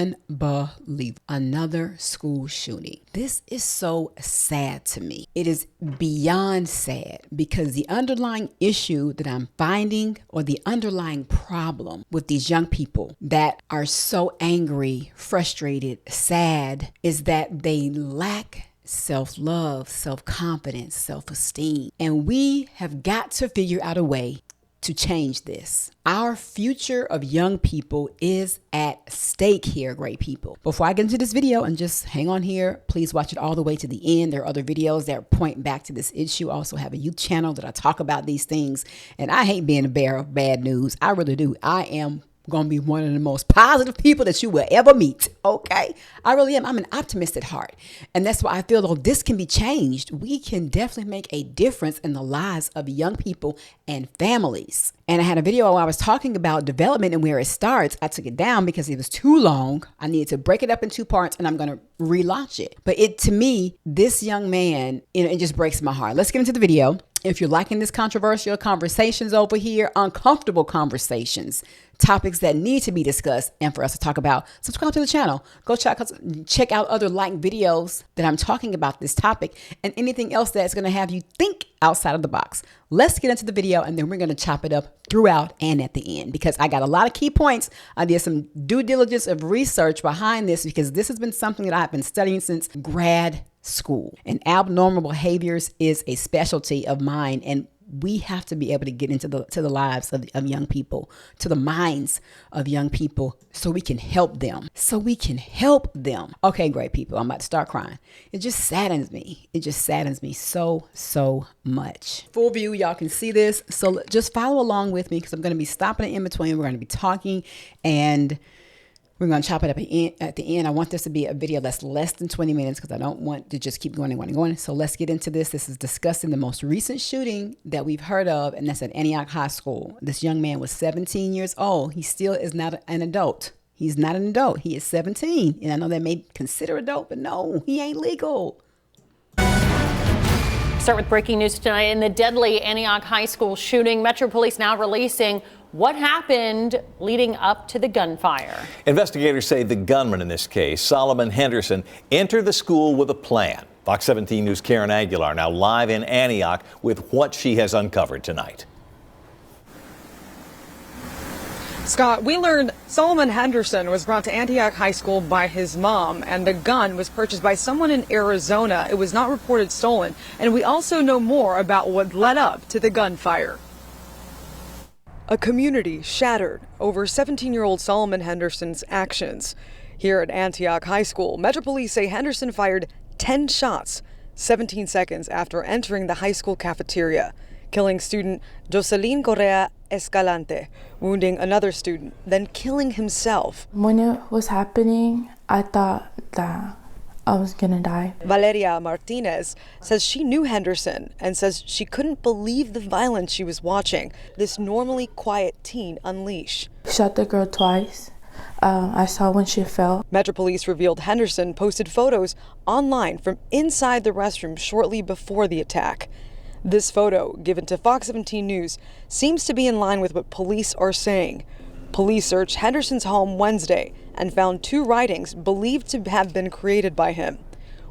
Unbelievable. Another school shooting. This is so sad to me. It is beyond sad because the underlying issue that I'm finding, or the underlying problem with these young people that are so angry, frustrated, sad, is that they lack self-love, self-confidence, self-esteem. And we have got to figure out a way to change this. Our future of young people is at stake here, great people. Before I get into this video, and just hang on here, please watch it all the way to the end. There are other videos that point back to this issue. I also have a youth channel that I talk about these things. And I hate being a bearer of bad news. I really do. I am going to be one of the most positive people that you will ever meet. Okay. I really am. I'm an optimist at heart. And that's why I feel though this can be changed. We can definitely make a difference in the lives of young people and families. And I had a video where I was talking about development and where it starts. I took it down because it was too long. I needed to break it up in 2 parts, and I'm going to relaunch it. But to me, this young man, it just breaks my heart. Let's get into the video. If you're liking this controversial conversations over here, uncomfortable conversations, topics that need to be discussed and for us to talk about, subscribe to the channel. Go check out other videos that I'm talking about this topic and anything else that's going to have you think outside of the box. Let's get into the video, and then we're going to chop it up throughout and at the end, because I got a lot of key points. I did some due diligence of research behind this, because this has been something that I've been studying since grad school. And abnormal behaviors is a specialty of mine, and we have to be able to get into the lives of young people, to the minds of young people, so we can help them. Okay, great people. I'm about to start crying. It just saddens me. It just saddens me so much. Full view, y'all can see this. So just follow along with me, because I'm going to be stopping it in between. We're going to be talking, and we're going to chop it up at the end. I want this to be a video that's less than 20 minutes because I don't want to just keep going. So let's get into this. This is discussing the most recent shooting that we've heard of, and that's at Antioch High School. This young man was 17 years old. He still is not an adult. He's not an adult. He is 17. And I know they may consider adult, but no, he ain't legal. Start with breaking news tonight in the deadly Antioch High School shooting. Metro Police now releasing what happened leading up to the gunfire. Investigators say the gunman in this case, Solomon Henderson, entered the school with a plan. Fox 17 News' Karen Aguilar now live in Antioch with what she has uncovered tonight. Scott, we learned Solomon Henderson was brought to Antioch High School by his mom, and the gun was purchased by someone in Arizona. It was not reported stolen, and we also know more about what led up to the gunfire. A community shattered over 17-year-old Solomon Henderson's actions. Here at Antioch High School, Metro Police say Henderson fired 10 shots 17 seconds after entering the high school cafeteria, killing student Jocelyn Correa Escalante, wounding another student, then killing himself. When it was happening, I thought that I was gonna die. Valeria Martinez says she knew Henderson and says she couldn't believe the violence she was watching this normally quiet teen unleash. Shot the girl twice. I saw when she fell. Metro Police revealed Henderson posted photos online from inside the restroom shortly before the attack. This photo, given to Fox 17 News, seems to be in line with what police are saying. Police searched Henderson's home Wednesday and found 2 writings believed to have been created by him.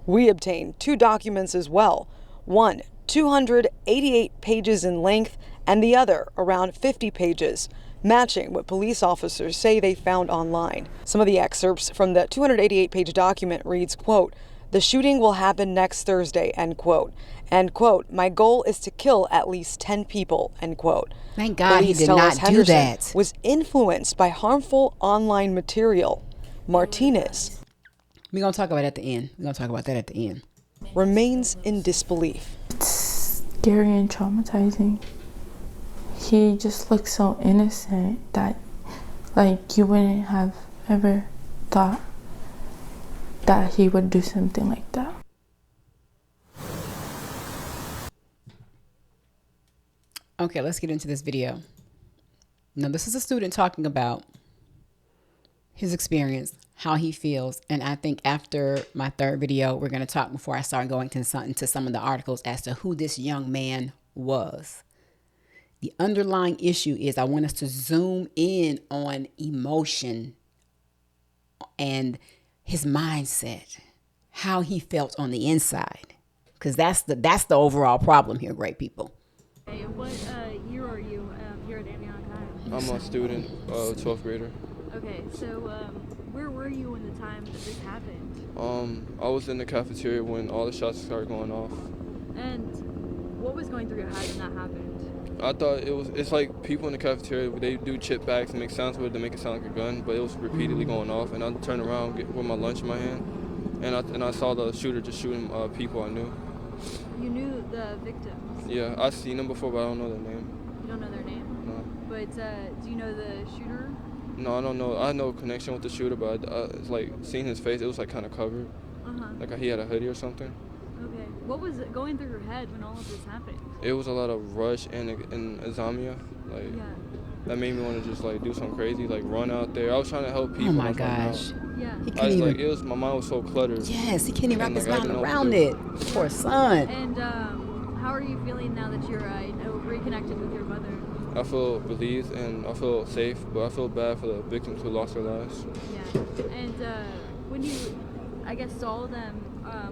We obtained 2 documents as well, one 288 pages in length and the other around 50 pages, matching what police officers say they found online. Some of the excerpts from the 288-page document reads, quote, "The shooting will happen next Thursday," end quote. And quote, "My goal is to kill at least 10 people," end quote. Thank God he did not do that. Was influenced by harmful online material. Martinez. We're going to talk about it at the end. We're going to talk about that at the end. Remains in disbelief. It's scary and traumatizing. He just looks so innocent that, like, you wouldn't have ever thought that he would do something like that. Okay, let's get into this video. Now, this is a student talking about his experience, how he feels. And I think after my third video, we're going to talk before I start going into some of the articles as to who this young man was. The underlying issue is I want us to zoom in on emotion and his mindset, how he felt on the inside, because that's the overall problem here, great people. Hey, what year are you here at Antioch High? I'm a student, 12th grader. Okay, so where were you in the time that this happened? I was in the cafeteria when all the shots started going off. And what was going through your head when that happened? I thought it's like people in the cafeteria, they do chip bags and make sounds with it to make it sound like a gun, but it was repeatedly going off. And I turned around with my lunch in my hand, and I saw the shooter just shooting people I knew. You knew the victims? Yeah, I've seen them before, but I don't know their name. You don't know their name? No. But do you know the shooter? No, I don't know. I had no connection with the shooter, but it's like seeing his face, it was like kind of covered. Like he had a hoodie or something. Okay. What was going through your head when all of this happened? It was a lot of rush and insomnia. Like, Yeah. that made me want to just like do something crazy, like run out there. I was trying to help people. Oh my gosh. Yeah. He couldn't even. My mind was so cluttered. Yes, he can't even wrap And, his like, I mind didn't know what to around do. it. Poor son. And how are you feeling now that you're reconnected with your mother? I feel relieved and I feel safe, but I feel bad for the victims who lost their lives. Yeah. And when you, I guess, saw them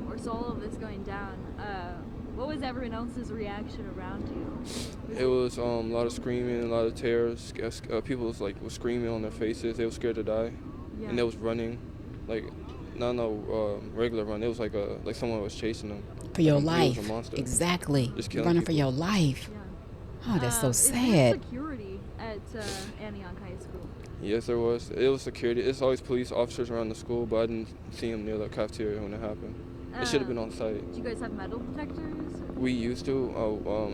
or saw all of this going down, what was everyone else's reaction around you? It was a lot of screaming, a lot of tears. People was screaming on their faces. They were scared to die, Yeah. and they was running, like not no regular run. It was like someone was chasing them. For your It was life. a monster. Exactly. Just You're killing running for people. your life. Yeah. Oh, that's so Is there sad. security at Antioch High School? Yes, there was. It was security. It's always police officers around the school, but I didn't see them near the cafeteria when it happened. It should have been on site. Do you guys have metal detectors? We used to.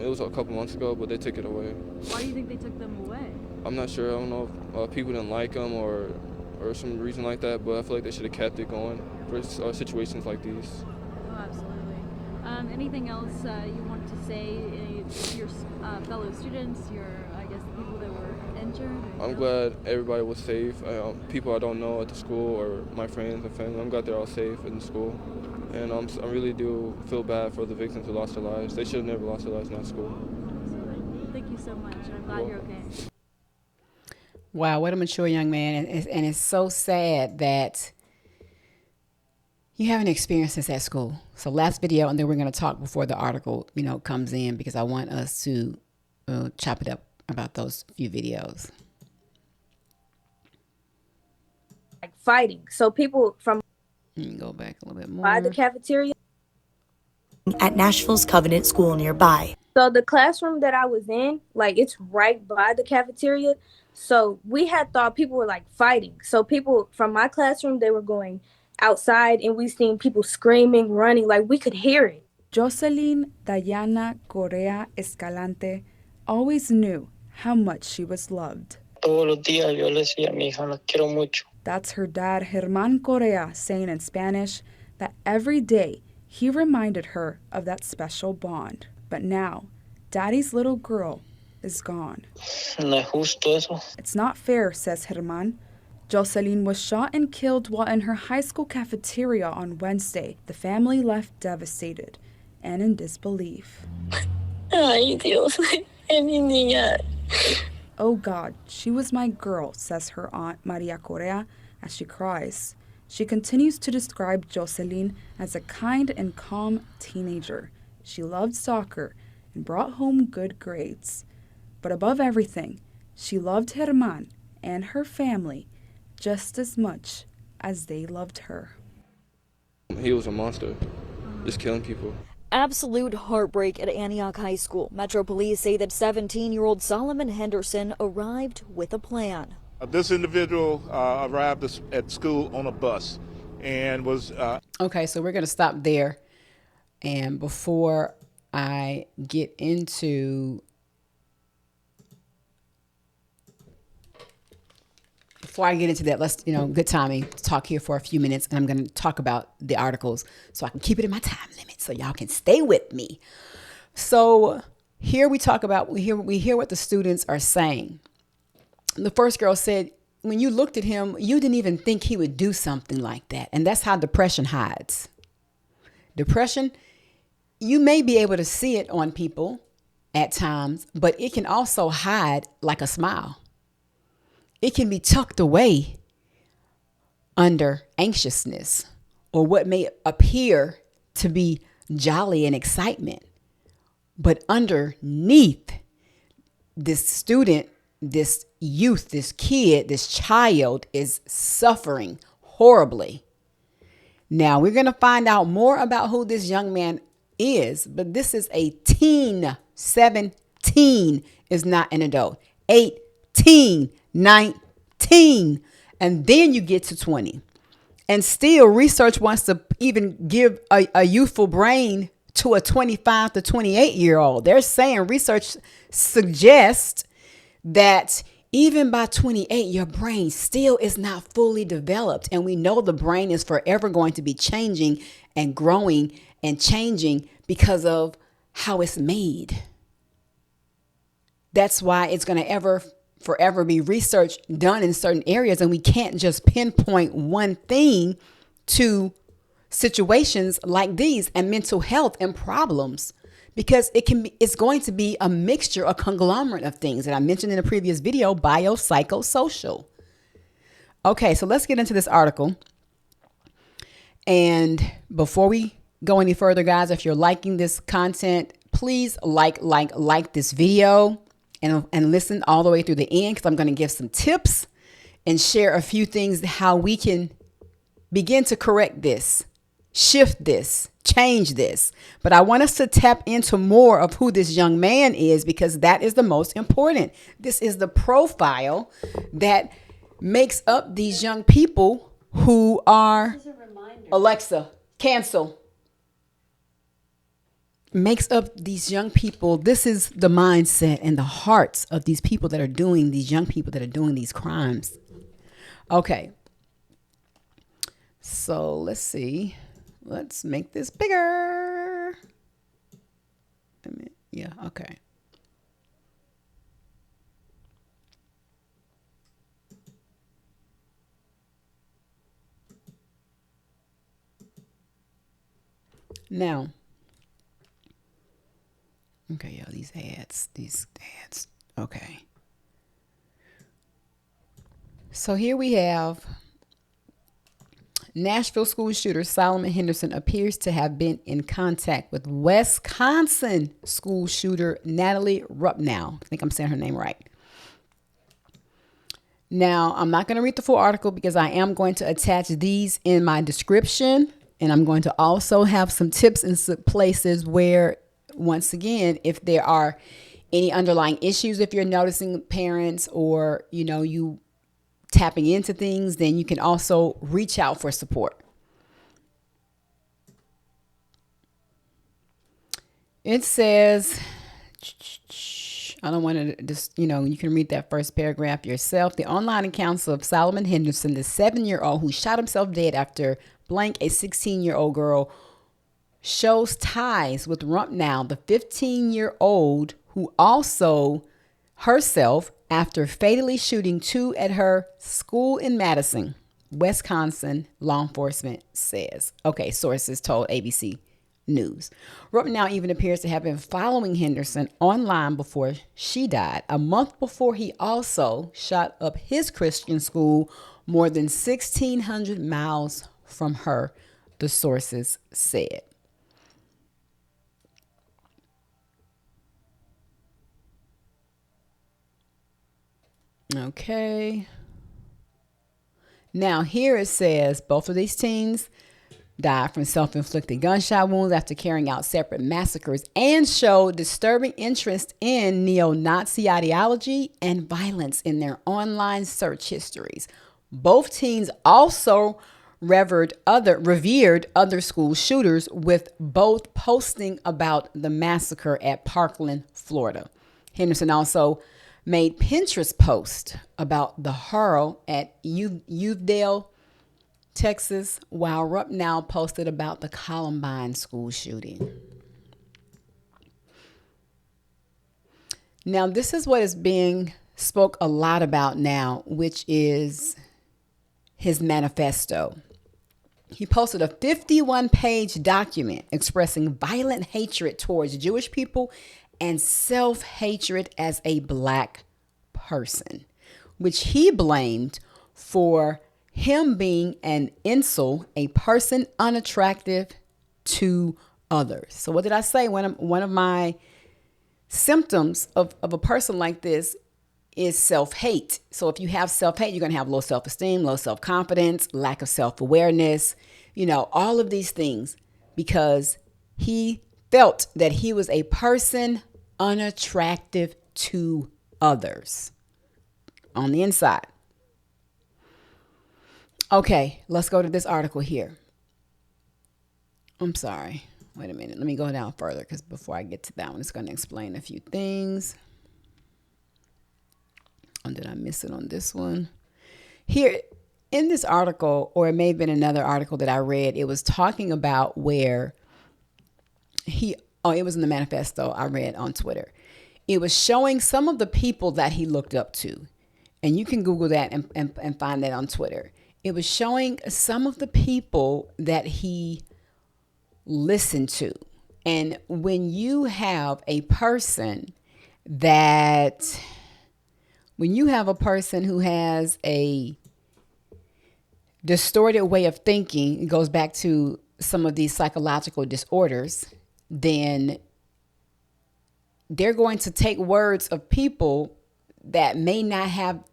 It was a couple months ago, but they took it away. Why do you think they took them away? I'm not sure. I don't know if people didn't like them or some reason like that, but I feel like they should have kept it going for situations like these. Oh, absolutely. Anything else you want to say to your fellow students, I guess, the people that were injured? I'm glad everybody was safe. People I don't know at the school or my friends and family, I'm glad they're all safe in the school. And I really do feel bad for the victims who lost their lives. They should have never lost their lives in that school. Thank you so much. I'm glad you're okay. Wow, what a mature young man. And it's so sad that you haven't experienced this at school. So last video, and then we're going to talk before the article, comes in, because I want us to chop it up about those few videos. Like fighting. So people from Go back a little bit more. by the cafeteria. At Nashville's Covenant School nearby. So the classroom that I was in, like it's right by the cafeteria. So we had thought people were like fighting. So people from my classroom, they were going outside and we seen people screaming, running, like we could hear it. Jocelyn Dayana Correa Escalante always knew how much she was loved. That's her dad, Germán Correa, saying in Spanish that every day he reminded her of that special bond. But now, Daddy's little girl is gone. It's not fair, says Germán. Jocelyn was shot and killed while in her high school cafeteria on Wednesday. The family left devastated and in disbelief. Ay, Dios, mi niña. Oh God, she was my girl, says her aunt Maria Correa as she cries. She continues to describe Jocelyn as a kind and calm teenager. She loved soccer and brought home good grades. But above everything, she loved Germán and her family just as much as they loved her. He was a monster, just killing people. Absolute heartbreak at Antioch High School. Metro Police say that 17-year-old Solomon Henderson arrived with a plan. This individual arrived at school on a bus and was... Okay, so we're going to stop there. And before I get into... that, let's, good timing to talk here for a few minutes. And I'm going to talk about the articles so I can keep it in my time limit so y'all can stay with me. So here we talk about, we hear what the students are saying. The first girl said, when you looked at him, you didn't even think he would do something like that. And that's how depression hides. Depression, you may be able to see it on people at times, but it can also hide like a smile. It can be tucked away under anxiousness or what may appear to be jolly and excitement. But underneath, this student, this youth, this kid, this child is suffering horribly. Now, we're going to find out more about who this young man is, but this is a teen. 17 is not an adult. 18, 19, and then you get to 20. And still, research wants to even give a youthful brain to a 25 to 28-year-old. They're saying research suggests that even by 28, your brain still is not fully developed. And we know the brain is forever going to be changing and growing and changing because of how it's made. That's why it's going to forever be research done in certain areas. And we can't just pinpoint one thing to situations like these and mental health and problems, because it's going to be a mixture, a conglomerate of things that I mentioned in a previous video, biopsychosocial. Okay, so let's get into this article. And before we go any further, guys, if you're liking this content, please like this video and listen all the way through the end, because I'm going to give some tips and share a few things how we can begin to correct this, shift this, change this. But I want us to tap into more of who this young man is, because that is the most important. This is the profile that makes up these young people who are, Alexa, cancel. Makes up these young people. This is the mindset and the hearts of these people that are doing, these young people that are doing these crimes. Okay. So let's see. Let's make this bigger. Yeah, okay. Now, okay, these ads. Okay. So here we have Nashville school shooter Solomon Henderson appears to have been in contact with Wisconsin school shooter Natalie Rupnow. I think I'm saying her name right. Now, I'm not going to read the full article because I am going to attach these in my description. And I'm going to also have some tips and some places where, once again, if there are any underlying issues, if you're noticing parents or, you tapping into things, then you can also reach out for support. It says, I don't want to just, you can read that first paragraph yourself. The online accounts of Solomon Henderson, the 7-year-old who shot himself dead after blank a 16-year-old girl, shows ties with Rupnow, the 15-year-old who also herself after fatally shooting 2 at her school in Madison, Wisconsin, law enforcement says. Okay, sources told ABC News. Rupnow even appears to have been following Henderson online before she died, a month before he also shot up his Christian school more than 1,600 miles from her, the sources said. Okay. Now here it says both of these teens died from self-inflicted gunshot wounds after carrying out separate massacres and showed disturbing interest in neo-Nazi ideology and violence in their online search histories. Both teens also revered other school shooters, with both posting about the massacre at Parkland, Florida. Henderson also made Pinterest posts about the horror at Youthdale, Texas, while Rupnow posted about the Columbine school shooting. Now, this is what is being spoke a lot about now, which is his manifesto. He posted a 51-page document expressing violent hatred towards Jewish people and self-hatred as a Black person, which he blamed for him being an incel, a person unattractive to others. So what did I say? One of my symptoms of a person like this is self-hate. So if you have self-hate, you're going to have low self-esteem, low self-confidence, lack of self-awareness, all of these things, because he felt that he was a person unattractive to others on the inside. Okay, let's go to this article here. I'm sorry. Wait a minute. Let me go down further, because before I get to that one, it's going to explain a few things. Oh, did I miss it on this one? Here in this article, or it may have been another article that I read, it was talking about where it was in the manifesto I read on Twitter. It was showing some of the people that he looked up to. And you can Google that and find that on Twitter. It was showing some of the people that he listened to. And when you have a person who has a distorted way of thinking, it goes back to some of these psychological disorders, then they're going to take words of people that may not have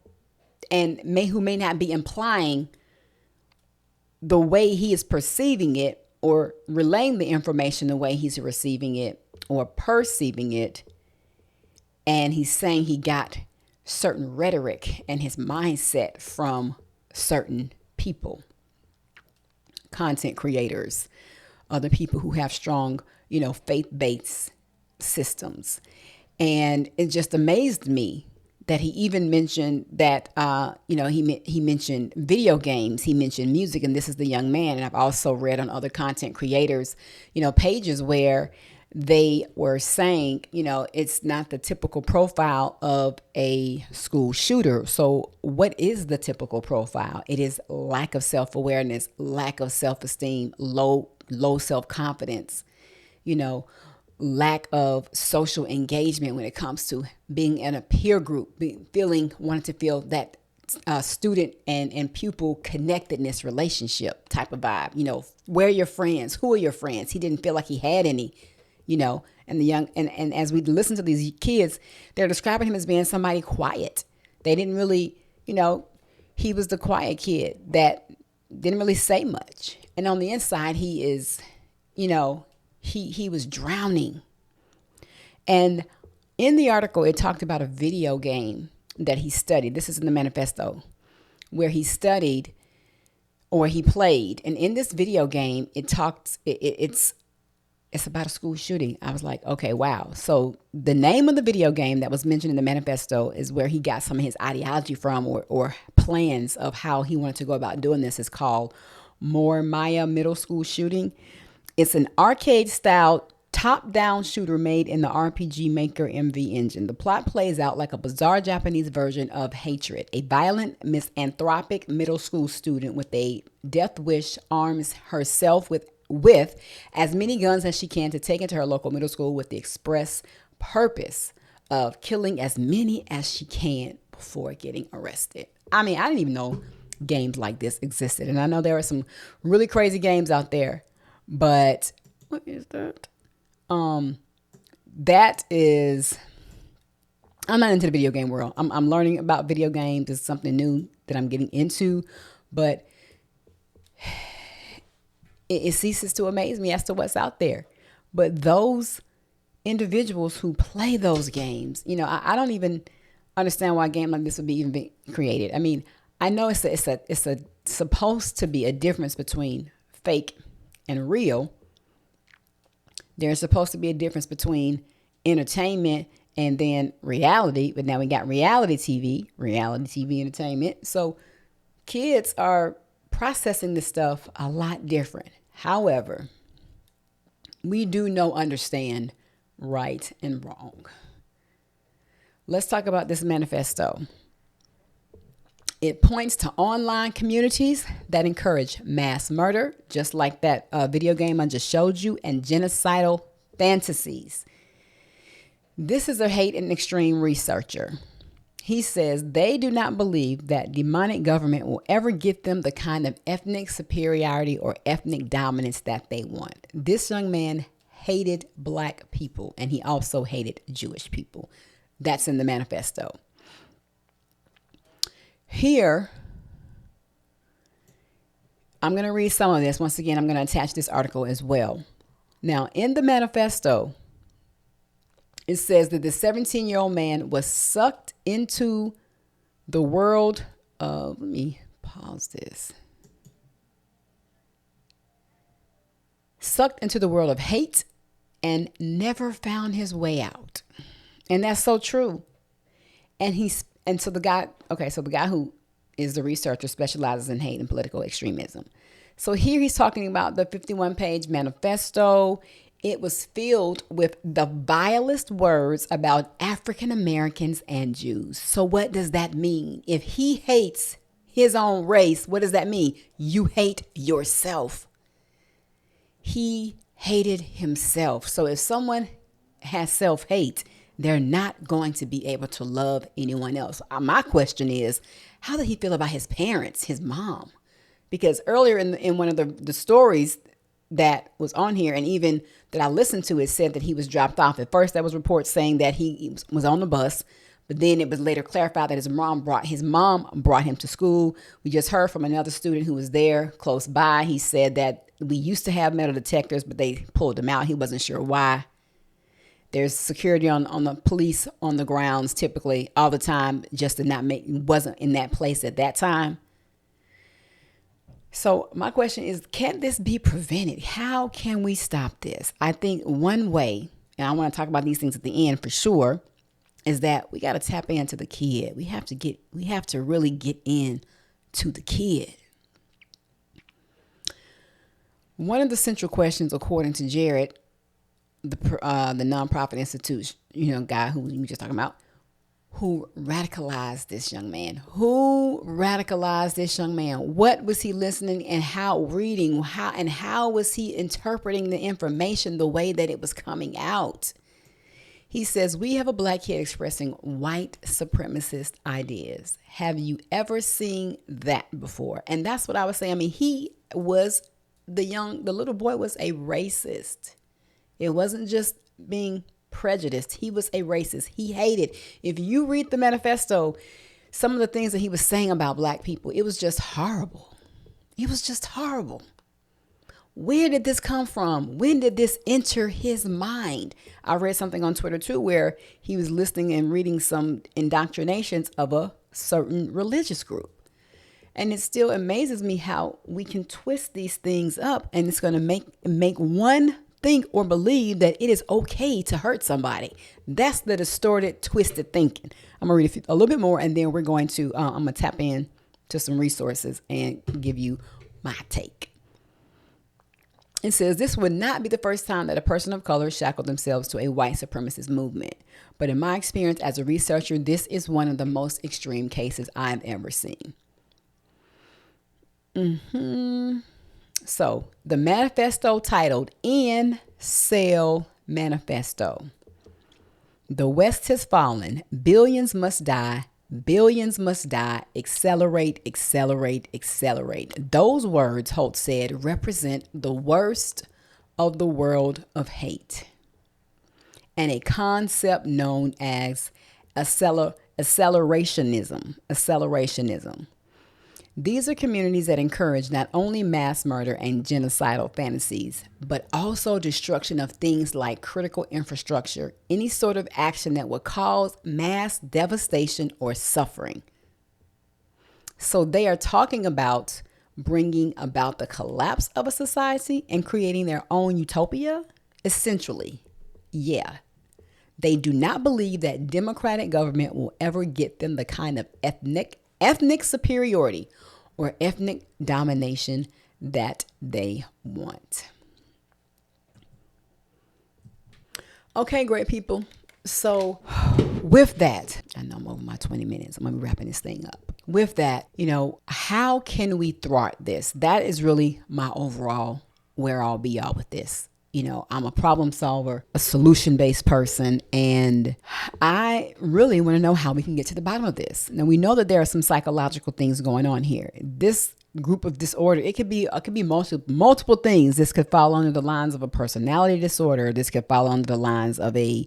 who may not be implying the way he is perceiving it, or relaying the information the way he's receiving it or perceiving it. And he's saying he got certain rhetoric and his mindset from certain people, content creators, other people who have strong, faith-based systems. And it just amazed me that he even mentioned that, he mentioned video games, he mentioned music, and this is the young man. And I've also read on other content creators, pages where they were saying, it's not the typical profile of a school shooter. So what is the typical profile? It is lack of self-awareness, lack of self-esteem, low self-confidence, lack of social engagement when it comes to being in a peer group, wanting to feel that student and pupil connectedness relationship type of vibe. Where are your friends? Who are your friends? He didn't feel like he had any, and and as we listen to these kids, they're describing him as being somebody quiet. They didn't really, he was the quiet kid that didn't really say much. And on the inside, he is, he was drowning. And in the article, it talked about a video game that he studied. This is in the manifesto, where he studied or he played. And in this video game, it's about a school shooting. I was like, okay, wow. So the name of the video game that was mentioned in the manifesto is where he got some of his ideology from, or plans of how he wanted to go about doing this, is called Maya Middle School Shooting. It's an arcade-style top-down shooter made in the RPG Maker MV engine. The plot plays out like a bizarre Japanese version of Hatred. A violent, misanthropic middle school student with a death wish arms herself with as many guns as she can to take into her local middle school with the express purpose of killing as many as she can before getting arrested. I mean, I didn't even know games like this existed. And I know there are some really crazy games out there. But what is that? That is, I'm not into the video game world. I'm learning about video games. It's something new that I'm getting into, but it ceases to amaze me as to what's out there. But those individuals who play those games, I don't even understand why a game like this would be even created. I mean, I know it's supposed to be a difference between fake and real. There's supposed to be a difference between entertainment and then reality, but now we got reality TV entertainment. So kids are processing this stuff a lot different. However, we do understand right and wrong. Let's talk about this manifesto. It points to online communities that encourage mass murder, just like that video game I just showed you, and genocidal fantasies. This is a hate and extreme researcher. He says they do not believe that demonic government will ever get them the kind of ethnic superiority or ethnic dominance that they want. This young man hated black people, and he also hated Jewish people. That's in the manifesto. Here, I'm going to read some of this. Once again, I'm going to attach this article as well. Now, in the manifesto, it says that the 17-year-old man was sucked into the world of, let me pause this. Sucked into the world of hate and never found his way out. And that's so true. So the guy who is the researcher specializes in hate and political extremism. So here he's talking about the 51-page manifesto. It was filled with the vilest words about African Americans and Jews. So what does that mean? If he hates his own race, what does that mean? You hate yourself. He hated himself. So if someone has self-hate, they're not going to be able to love anyone else. My question is, how did he feel about his parents, his mom? Because earlier in one of the stories that was on here, and even that I listened to, it said that he was dropped off. At first, there was reports saying that he was on the bus, but then it was later clarified that his mom brought him to school. We just heard from another student who was there close by. He said that we used to have metal detectors, but they pulled them out. He wasn't sure why. There's security on the police on the grounds typically all the time, just to wasn't in that place at that time. So my question is, can this be prevented? How can we stop this? I think one way, and I want to talk about these things at the end for sure, is that we got to tap into the kid. We have to really get in to the kid. One of the central questions, according to Jared, the nonprofit institute, guy who we were just talking about, who radicalized this young man? What was he listening and how was he interpreting the information the way that it was coming out? He says, we have a black kid expressing white supremacist ideas. Have you ever seen that before? And that's what I was saying. I mean, the little boy was a racist. It wasn't just being prejudiced. He was a racist. He hated. If you read the manifesto, some of the things that he was saying about black people, it was just horrible. It was just horrible. Where did this come from? When did this enter his mind? I read something on Twitter too, where he was listening and reading some indoctrinations of a certain religious group. And it still amazes me how we can twist these things up, and it's going to make one think or believe that it is okay to hurt somebody. That's the distorted, twisted thinking. I'm going to read a little bit more, and then we're going to, I'm going to tap in to some resources and give you my take. It says, this would not be the first time that a person of color shackled themselves to a white supremacist movement. But in my experience as a researcher, this is one of the most extreme cases I've ever seen. So the manifesto titled Incel Manifesto. The West has fallen. Billions must die. Billions must die. Accelerate, accelerate, accelerate. Those words, Holt said, represent the worst of the world of hate and a concept known as accelerationism. These are communities that encourage not only mass murder and genocidal fantasies, but also destruction of things like critical infrastructure, any sort of action that would cause mass devastation or suffering. So they are talking about bringing about the collapse of a society and creating their own utopia, essentially. Yeah. They do not believe that democratic government will ever get them the kind of ethnic superiority or ethnic domination that they want. Okay, great people. So with that, I know I'm over my 20 minutes. I'm going to be wrapping this thing up. With that, how can we thwart this? That is really my overall where I'll be all with this. I'm a problem solver, a solution-based person, and I really want to know how we can get to the bottom of this. Now, we know that there are some psychological things going on here. This group of disorder, it could be multiple things. This could fall under the lines of a personality disorder. This could fall under the lines of I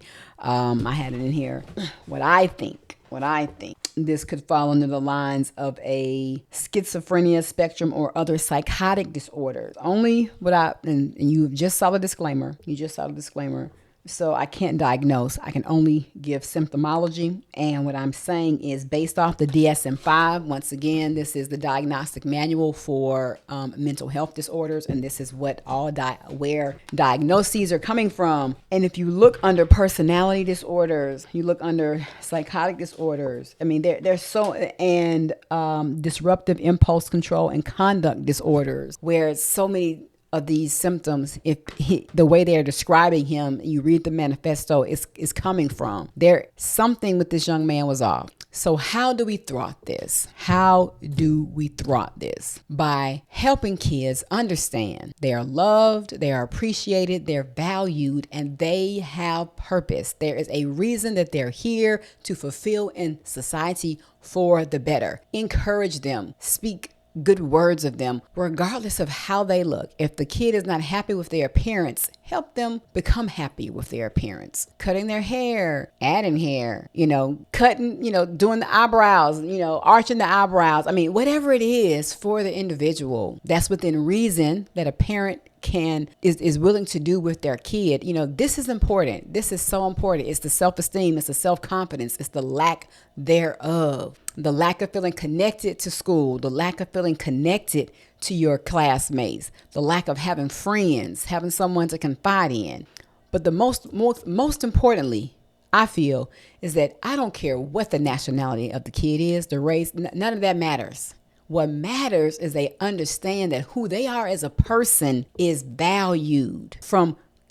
had it in here, what I think. This could fall under the lines of a schizophrenia spectrum or other psychotic disorders. Only and you just saw the disclaimer. So I can't diagnose. I can only give symptomology. And what I'm saying is based off the DSM-5. Once again, this is the diagnostic manual for mental health disorders. And this is what where diagnoses are coming from. And if you look under personality disorders, you look under psychotic disorders. I mean, there's disruptive impulse control and conduct disorders, where so many of these symptoms, the way they are describing him, you read the manifesto, is coming from. Something with this young man was off. So how do we thwart this? By helping kids understand they are loved, they are appreciated, they're valued, and they have purpose. There is a reason that they're here to fulfill in society for the better. Encourage them. Speak good words of them, regardless of how they look. If the kid is not happy with their appearance, help them become happy with their appearance. Cutting their hair, adding hair, cutting, doing the eyebrows, arching the eyebrows. I mean, whatever it is for the individual, that's within reason that a parent is willing to do with their kid. This is important. This is so important. It's the self-esteem. It's the self-confidence. It's the lack thereof. The lack of feeling connected to school. The lack of feeling connected to your classmates. The lack of having friends, having someone to confide in. But the most importantly, I feel, is that I don't care what the nationality of the kid is, the race, none of that matters. What matters is they understand that who they are as a person is valued.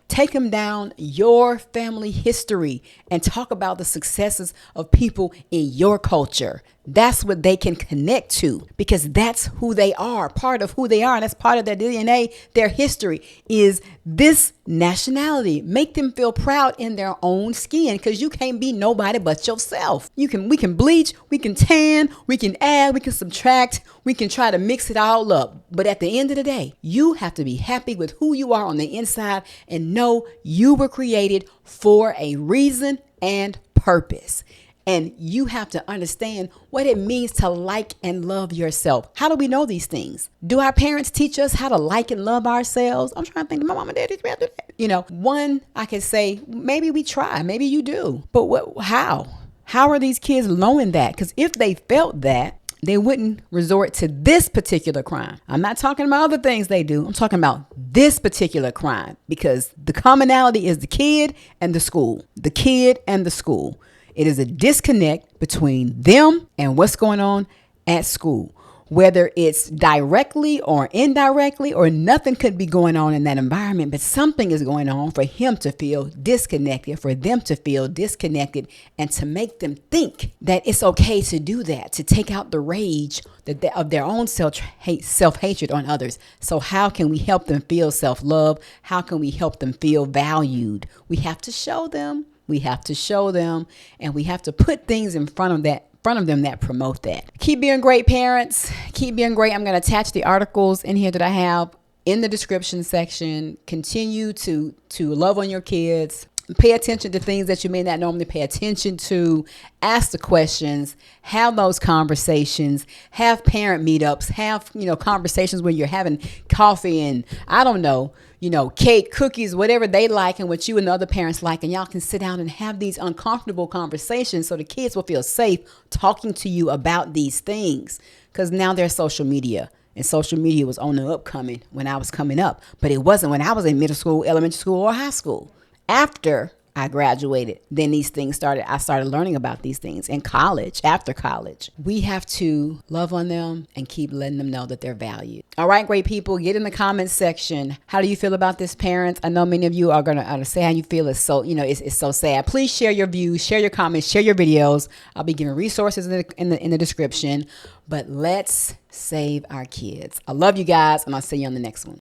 Take them down your family history and talk about the successes of people in your culture. That's what they can connect to, because that's who they are, part of who they are. And that's part of their DNA. Their history is this nationality. Make them feel proud in their own skin, because you can't be nobody but yourself. We can bleach, we can tan, we can add, we can subtract, we can try to mix it all up. But at the end of the day, you have to be happy with who you are on the inside and know you were created for a reason and purpose. And you have to understand what it means to like and love yourself. How do we know these things? Do our parents teach us how to like and love ourselves? I'm trying to think. My mom and dad teach me how to do that. One, I can say, maybe we try. Maybe you do. But how? How are these kids knowing that? Because if they felt that, they wouldn't resort to this particular crime. I'm not talking about other things they do. I'm talking about this particular crime, because the commonality is the kid and the school. The kid and the school. It is a disconnect between them and what's going on at school. Whether it's directly or indirectly, or nothing could be going on in that environment, but something is going on for him to feel disconnected, for them to feel disconnected, and to make them think that it's okay to do that, to take out the rage of their own self-hatred on others. So how can we help them feel self-love? How can we help them feel valued? We have to show them. And we have to put things in front of them that promote that. Keep being great, parents. Keep being great. I'm going to attach the articles in here that I have in the description section. Continue to love on your kids. Pay attention to things that you may not normally pay attention to. Ask the questions. Have those conversations. Have parent meetups. Have, conversations when you're having coffee and, I don't know, cake, cookies, whatever they like and what you and the other parents like. And y'all can sit down and have these uncomfortable conversations so the kids will feel safe talking to you about these things. Because now there's social media. And social media was on the upcoming when I was coming up. But it wasn't when I was in middle school, elementary school, or high school. After I graduated, then these things started. I started learning about these things in college, after college. We have to love on them and keep letting them know that they're valued. All right, great people, get in the comments section. How do you feel about this, parents? I know many of you are going to say how you feel. It's so, it's so sad. Please share your views, share your comments, share your videos. I'll be giving resources in the description. But let's save our kids. I love you guys, and I'll see you on the next one.